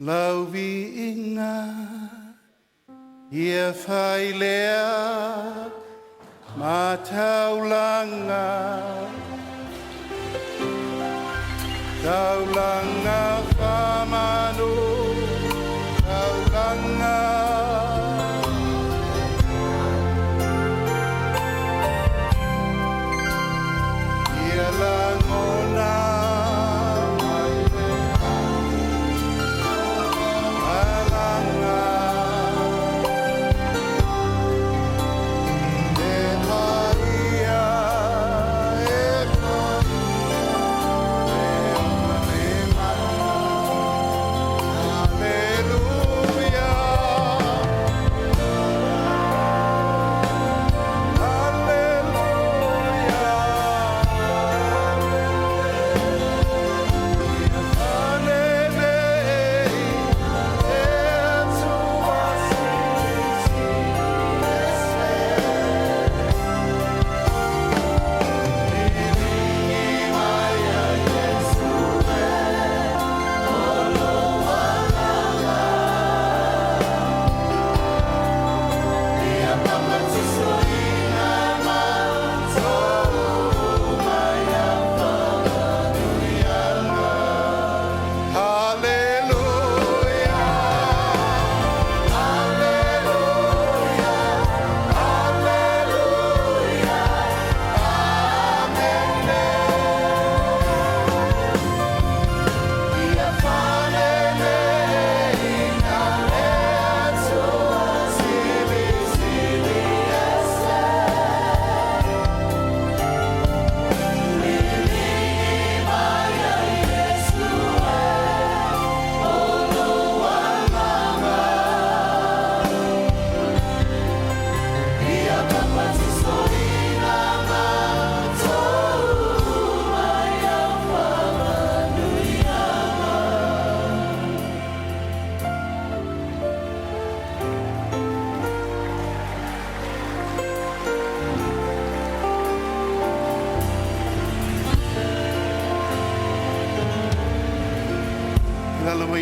Lauvi inga ia whai lea ma taulanga whamanu taulanga ia langona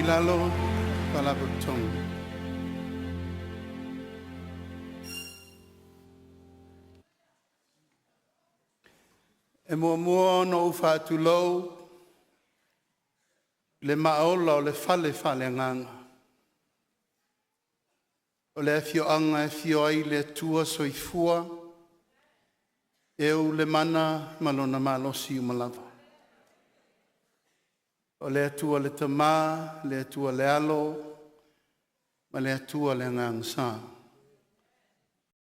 Lalo palabutong. E mua no ufatulou le maola o le fale nganga. O le afioanga afioi le tua soifua e u le mana malona malosi umalava. O le atua le tamā, le atua le alo, ma le atua le ngangsa.